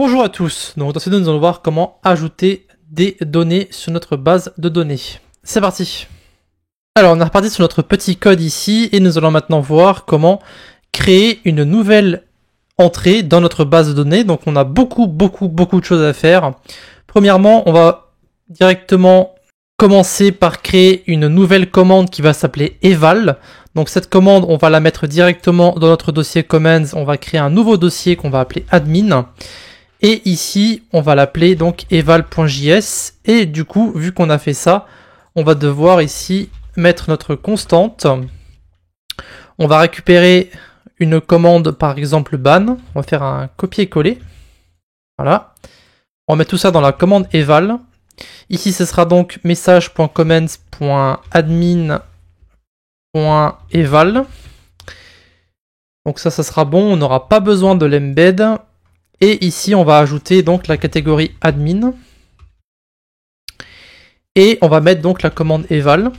Bonjour à tous, donc dans cette vidéo nous allons voir comment ajouter des données sur notre base de données. C'est parti. Alors on est reparti sur notre petit code ici et nous allons maintenant voir comment créer une nouvelle entrée dans notre base de données. Donc on a beaucoup de choses à faire. Premièrement, on va directement commencer par créer une nouvelle commande qui va s'appeler eval. Donc cette commande, on va la mettre directement dans notre dossier commands. On va créer un nouveau dossier qu'on va appeler admin. Et ici, on va l'appeler donc eval.js. Et du coup, vu qu'on a fait ça, on va devoir ici mettre notre constante. On va récupérer une commande, par exemple ban. On va faire un copier-coller. Voilà. On va mettre tout ça dans la commande eval. Ici, ce sera donc message.comments.admin.eval. Donc ça sera bon. On n'aura pas besoin de l'embed. Et ici, on va ajouter donc la catégorie admin. Et on va mettre donc la commande eval.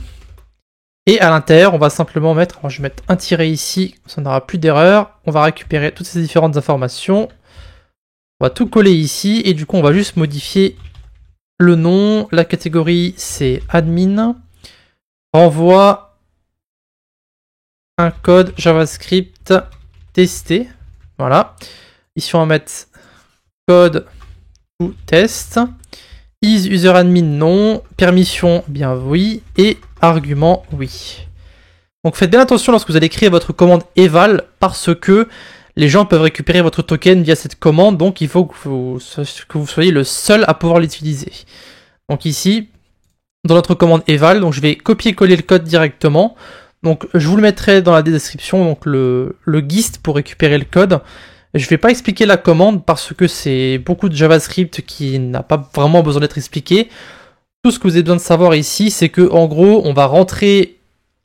Et à l'intérieur, on va simplement mettre, alors je vais mettre un tiret ici, ça n'aura plus d'erreur. On va récupérer toutes ces différentes informations. On va tout coller ici. Et du coup, on va juste modifier le nom. La catégorie, c'est admin. Renvoie un code JavaScript testé. Voilà. Ici, on va mettre code to test, is user admin non, permission bien oui, et argument oui. Donc faites bien attention lorsque vous allez créer votre commande eval, parce que les gens peuvent récupérer votre token via cette commande, donc il faut que vous soyez le seul à pouvoir l'utiliser. Donc ici, dans notre commande eval, donc je vais copier-coller le code directement. Donc je vous le mettrai dans la description, donc le gist pour récupérer le code. Je ne vais pas expliquer la commande parce que c'est beaucoup de JavaScript qui n'a pas vraiment besoin d'être expliqué. Tout ce que vous avez besoin de savoir ici, c'est que en gros, on va rentrer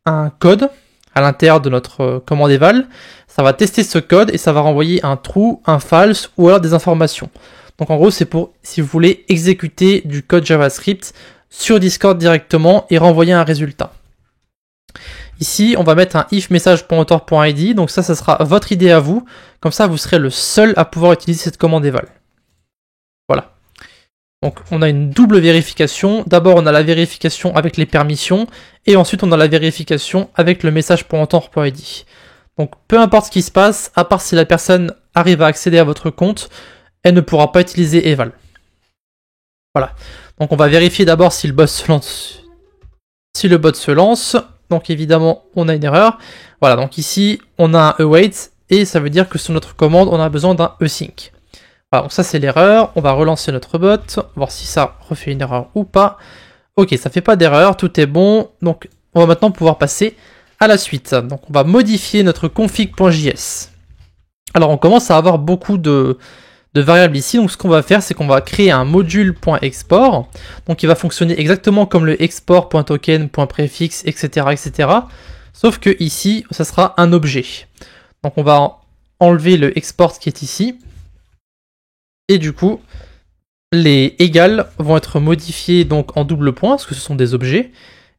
un code à l'intérieur de notre commande eval. Ça va tester ce code et ça va renvoyer un true, un false ou alors des informations. Donc en gros, c'est pour si vous voulez exécuter du code JavaScript sur Discord directement et renvoyer un résultat. Ici, on va mettre un if message.author.id, donc ça sera votre idée à vous. Comme ça, vous serez le seul à pouvoir utiliser cette commande eval. Voilà. Donc, on a une double vérification. D'abord, on a la vérification avec les permissions, et ensuite, on a la vérification avec le message.author.id. Donc, peu importe ce qui se passe, à part si la personne arrive à accéder à votre compte, elle ne pourra pas utiliser eval. Voilà. Donc, on va vérifier d'abord si le bot se lance. Si le bot se lance. Donc évidemment, on a une erreur. Voilà, donc ici, on a un await, et ça veut dire que sur notre commande, on a besoin d'un async. Voilà, donc ça c'est l'erreur. On va relancer notre bot, voir si ça refait une erreur ou pas. Ok, ça fait pas d'erreur, tout est bon. Donc on va maintenant pouvoir passer à la suite. Donc on va modifier notre config.js. Alors on commence à avoir beaucoup de variables ici, donc ce qu'on va faire, c'est qu'on va créer un module.export, donc il va fonctionner exactement comme le export.token.prefix, etc., sauf que ici, ça sera un objet. Donc on va enlever le export qui est ici, et du coup, les égales vont être modifiés donc en double point, parce que ce sont des objets,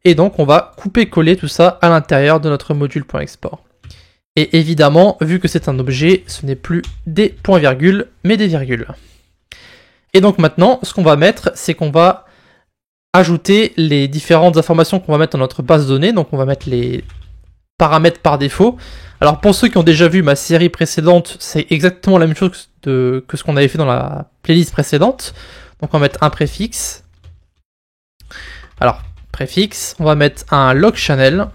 et donc on va couper-coller tout ça à l'intérieur de notre module.export. Et évidemment, vu que c'est un objet, ce n'est plus des points-virgules, mais des virgules. Et donc maintenant, ce qu'on va mettre, c'est qu'on va ajouter les différentes informations qu'on va mettre dans notre base de données. Donc on va mettre les paramètres par défaut. Alors pour ceux qui ont déjà vu ma série précédente, c'est exactement la même chose que ce qu'on avait fait dans la playlist précédente. Donc on va mettre un préfixe. Alors, préfixe, on va mettre un log channel.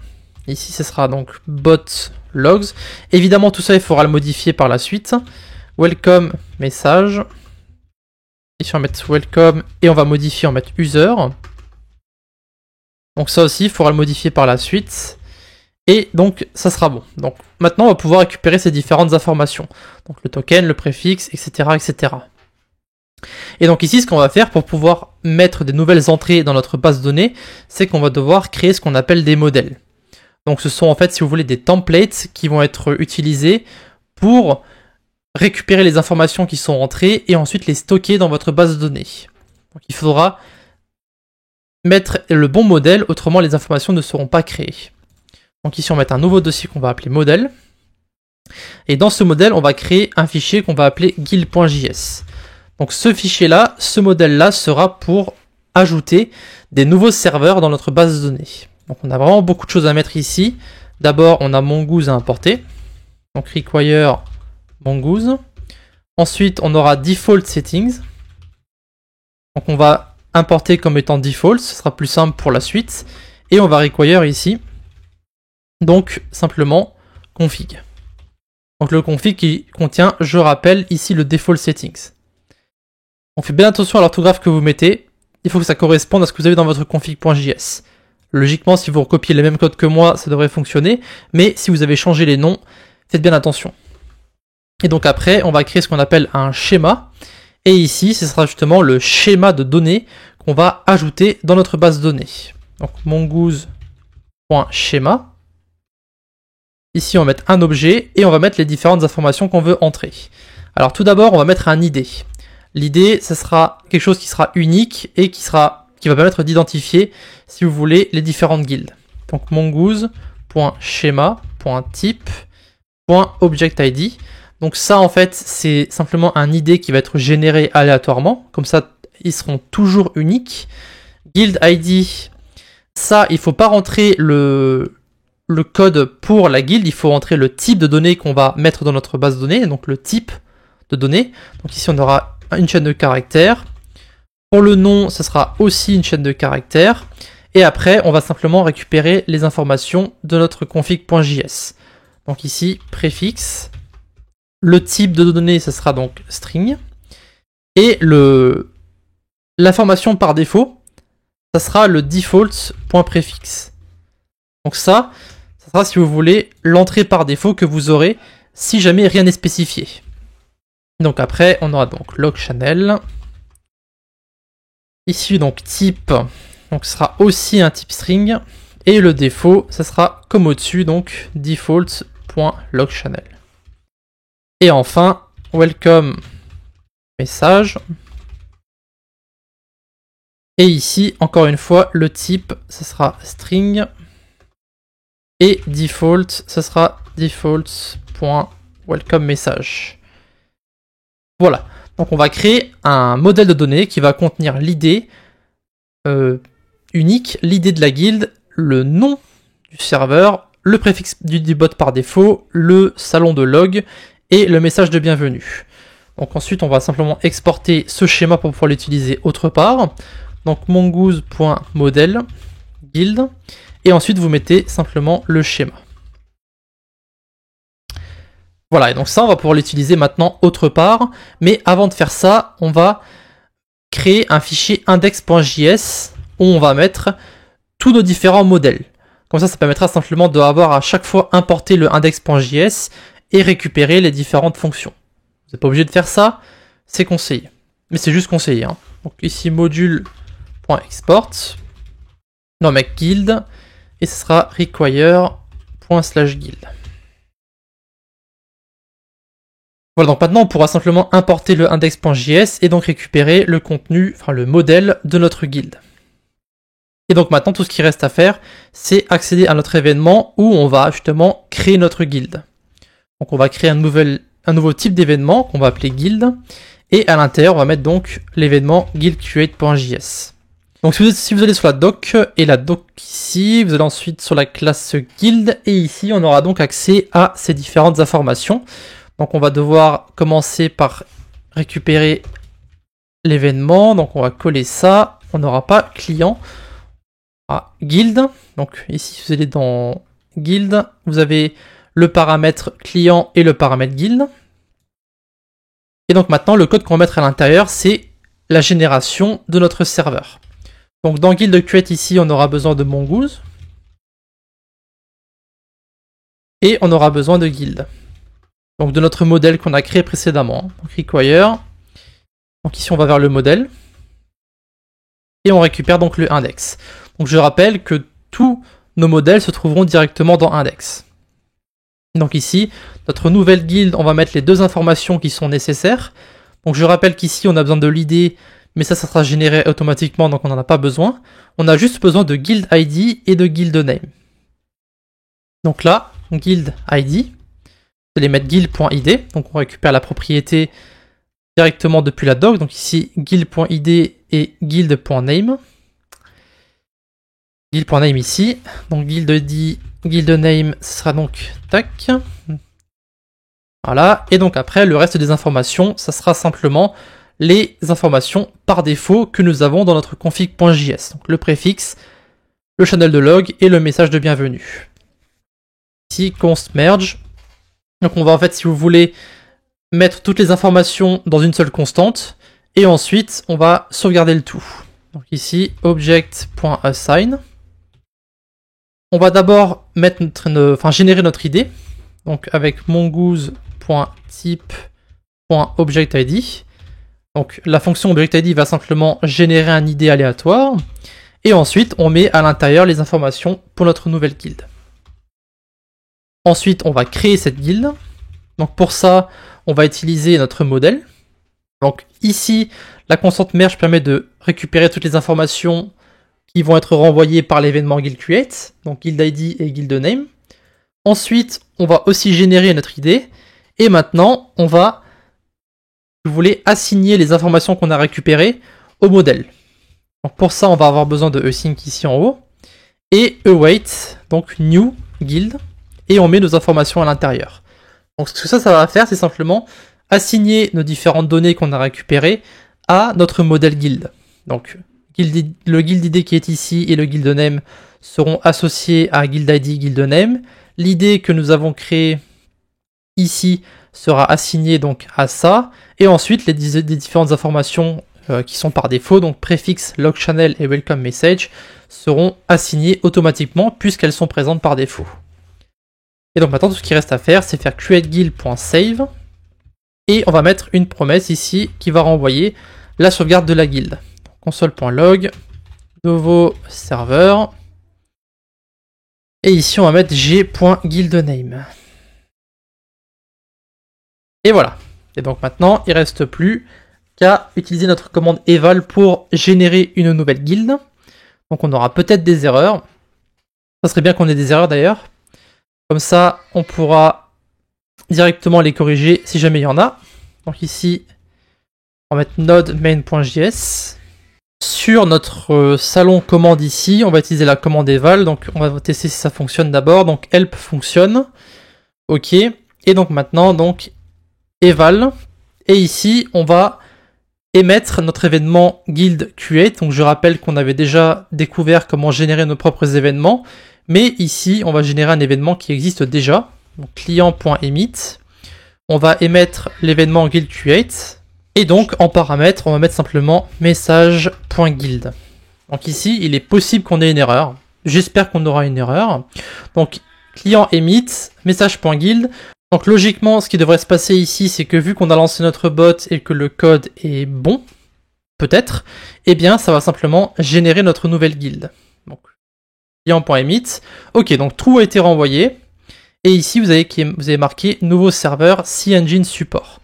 Ici, ce sera donc bot logs. Évidemment, tout ça, il faudra le modifier par la suite. Welcome message. Ici, on va mettre welcome et on va modifier, on va mettre user. Donc ça aussi, il faudra le modifier par la suite. Et donc, ça sera bon. Donc maintenant, on va pouvoir récupérer ces différentes informations. Donc le token, le préfixe, etc. Et donc ici, ce qu'on va faire pour pouvoir mettre des nouvelles entrées dans notre base de données, c'est qu'on va devoir créer ce qu'on appelle des modèles. Donc ce sont en fait, si vous voulez, des templates qui vont être utilisés pour récupérer les informations qui sont rentrées et ensuite les stocker dans votre base de données. Donc il faudra mettre le bon modèle, autrement les informations ne seront pas créées. Donc ici on va mettre un nouveau dossier qu'on va appeler modèle. Et dans ce modèle, on va créer un fichier qu'on va appeler guild.js. Donc ce fichier-là, ce modèle-là sera pour ajouter des nouveaux serveurs dans notre base de données. Donc on a vraiment beaucoup de choses à mettre ici. D'abord, on a Mongoose à importer. Donc require Mongoose. Ensuite, on aura default settings. Donc on va importer comme étant default, ce sera plus simple pour la suite. Et on va require ici. Donc simplement config. Donc le config qui contient, je rappelle, ici le default settings. On fait bien attention à l'orthographe que vous mettez. Il faut que ça corresponde à ce que vous avez dans votre config.js. Logiquement, si vous recopiez les mêmes codes que moi, ça devrait fonctionner. Mais si vous avez changé les noms, faites bien attention. Et donc après, on va créer ce qu'on appelle un schéma. Et ici, ce sera justement le schéma de données qu'on va ajouter dans notre base de données. Donc mongoose.schéma. Ici, on va mettre un objet et on va mettre les différentes informations qu'on veut entrer. Alors tout d'abord, on va mettre un ID. L'ID, ce sera quelque chose qui sera unique et qui va permettre d'identifier, si vous voulez, les différentes guildes. Donc mongoose.schéma.type.objectID. Donc ça, en fait, c'est simplement un ID qui va être généré aléatoirement. Comme ça, ils seront toujours uniques. Guild ID, ça, il ne faut pas rentrer le code pour la guilde. Il faut rentrer le type de données qu'on va mettre dans notre base de données. Donc le type de données. Donc ici, on aura une chaîne de caractères. Pour le nom, ce sera aussi une chaîne de caractères. Et après, on va simplement récupérer les informations de notre config.js. Donc ici, préfixe. Le type de données, ce sera donc string. Et l'information par défaut, ça sera le default.préfixe. Donc ça sera, si vous voulez, l'entrée par défaut que vous aurez si jamais rien n'est spécifié. Donc après, on aura donc log channel. Ici, donc type, donc ce sera aussi un type string. Et le défaut, ça sera comme au-dessus, donc default.logChannel. Et enfin, welcome message. Et ici, encore une fois, le type, ce sera string. Et default, ce sera default.welcomeMessage. Voilà. Donc on va créer un modèle de données qui va contenir l'ID unique, l'ID de la guilde, le nom du serveur, le préfixe du bot par défaut, le salon de log et le message de bienvenue. Donc ensuite on va simplement exporter ce schéma pour pouvoir l'utiliser autre part. Donc mongoose.model guild et ensuite vous mettez simplement le schéma. Voilà, et donc ça on va pouvoir l'utiliser maintenant autre part, mais avant de faire ça, on va créer un fichier index.js où on va mettre tous nos différents modèles. Comme ça permettra simplement d'avoir à chaque fois importé le index.js et récupérer les différentes fonctions. Vous n'êtes pas obligé de faire ça, c'est conseillé. Mais c'est juste conseillé. Hein. Donc ici module.export, non mais guild, et ce sera require./guild. Voilà, donc maintenant on pourra simplement importer le index.js et donc récupérer le contenu, enfin le modèle de notre guilde. Et donc maintenant tout ce qui reste à faire, c'est accéder à notre événement où on va justement créer notre guilde. Donc on va créer un nouveau type d'événement qu'on va appeler guild, et à l'intérieur on va mettre donc l'événement guildcreate.js. Donc si vous allez sur la doc, et la doc ici, vous allez ensuite sur la classe guild, et ici on aura donc accès à ces différentes informations. Donc on va devoir commencer par récupérer l'événement, donc on va coller ça, on n'aura pas client, guild, donc ici vous allez dans guild, vous avez le paramètre client et le paramètre guild. Et donc maintenant le code qu'on va mettre à l'intérieur c'est la génération de notre serveur. Donc dans guild create ici on aura besoin de mongoose et on aura besoin de guild. Donc de notre modèle qu'on a créé précédemment. Donc require. Donc ici on va vers le modèle. Et on récupère donc le index. Donc je rappelle que tous nos modèles se trouveront directement dans index. Donc ici, notre nouvelle guilde, on va mettre les deux informations qui sont nécessaires. Donc je rappelle qu'ici on a besoin de l'ID, mais ça sera généré automatiquement, donc on n'en a pas besoin. On a juste besoin de guild ID et de guild name. Donc là, guild ID. Vous allez mettre guild.id, donc on récupère la propriété directement depuis la doc. Donc ici, guild.id et guild.name. Guild.name ici. Donc guild.id, guild.name, ce sera donc tac. Voilà. Et donc après, le reste des informations, ça sera simplement les informations par défaut que nous avons dans notre config.js. Donc le préfixe, le channel de log et le message de bienvenue. Ici, const merge. Donc on va en fait, si vous voulez, mettre toutes les informations dans une seule constante. Et ensuite, on va sauvegarder le tout. Donc ici, object.assign. On va d'abord mettre générer notre ID. Donc avec mongoose.type.objectID. Donc la fonction objectID va simplement générer un ID aléatoire. Et ensuite, on met à l'intérieur les informations pour notre nouvelle guilde. Ensuite, on va créer cette guilde. Donc pour ça, on va utiliser notre modèle. Donc ici, la constante merge permet de récupérer toutes les informations qui vont être renvoyées par l'événement guild create, donc guild ID et guild name. Ensuite, on va aussi générer notre ID. Et maintenant, on va, si vous voulez, assigner les informations qu'on a récupérées au modèle. Donc pour ça, on va avoir besoin de async ici en haut. Et await, donc new guild. Et on met nos informations à l'intérieur. Donc ce que ça va faire, c'est simplement assigner nos différentes données qu'on a récupérées à notre modèle guild. Donc le guild ID qui est ici et le guild name seront associés à guild ID, guild name. L'id que nous avons créé ici sera assigné donc à ça. Et ensuite les différentes informations qui sont par défaut, donc préfixe, log channel et welcome message, seront assignées automatiquement puisqu'elles sont présentes par défaut. Et donc maintenant, tout ce qui reste à faire, c'est faire createGuild.save. Et on va mettre une promesse ici qui va renvoyer la sauvegarde de la guilde. Console.log, nouveau serveur. Et ici, on va mettre g.guildname. Et voilà. Et donc maintenant, il ne reste plus qu'à utiliser notre commande eval pour générer une nouvelle guilde. Donc on aura peut-être des erreurs. Ça serait bien qu'on ait des erreurs d'ailleurs. Comme ça, on pourra directement les corriger si jamais il y en a. Donc ici, on va mettre node main.js. Sur notre salon commande ici, on va utiliser la commande eval. Donc on va tester si ça fonctionne d'abord. Donc help fonctionne. OK. Et donc maintenant, donc eval. Et ici, on va émettre notre événement guild create. Donc je rappelle qu'on avait déjà découvert comment générer nos propres événements. Mais ici, on va générer un événement qui existe déjà. Donc client.emit. On va émettre l'événement guild create. Et donc, en paramètre, on va mettre simplement message.guild. Donc ici, il est possible qu'on ait une erreur. J'espère qu'on aura une erreur. Donc, client emit, message.guild. Donc logiquement, ce qui devrait se passer ici, c'est que vu qu'on a lancé notre bot et que le code est bon, peut-être, eh bien, ça va simplement générer notre nouvelle guilde. Donc, client.emit. Ok, donc true a été renvoyé. Et ici, vous avez marqué nouveau serveur CEngine support.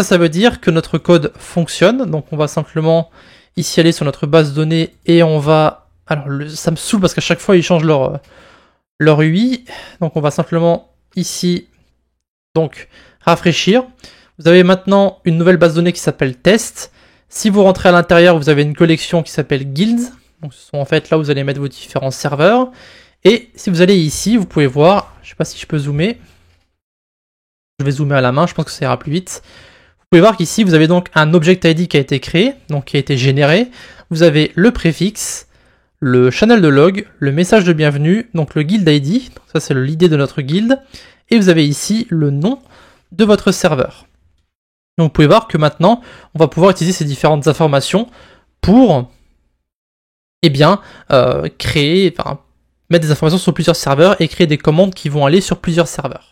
Ça veut dire que notre code fonctionne. Donc, on va simplement ici aller sur notre base de données et on va... Alors, ça me saoule parce qu'à chaque fois, ils changent leur UI. Donc, on va simplement ici, donc, rafraîchir. Vous avez maintenant une nouvelle base de données qui s'appelle test. Si vous rentrez à l'intérieur, vous avez une collection qui s'appelle guilds. Donc, ce sont en fait là où vous allez mettre vos différents serveurs. Et si vous allez ici, vous pouvez voir, je ne sais pas si je peux zoomer. Je vais zoomer à la main, je pense que ça ira plus vite. Vous pouvez voir qu'ici, vous avez donc un object ID qui a été créé, donc qui a été généré. Vous avez le préfixe, le channel de log, le message de bienvenue, donc le guild ID, donc ça c'est l'ID de notre guild. Et vous avez ici le nom de votre serveur. Donc vous pouvez voir que maintenant, on va pouvoir utiliser ces différentes informations pour créer, mettre des informations sur plusieurs serveurs et créer des commandes qui vont aller sur plusieurs serveurs.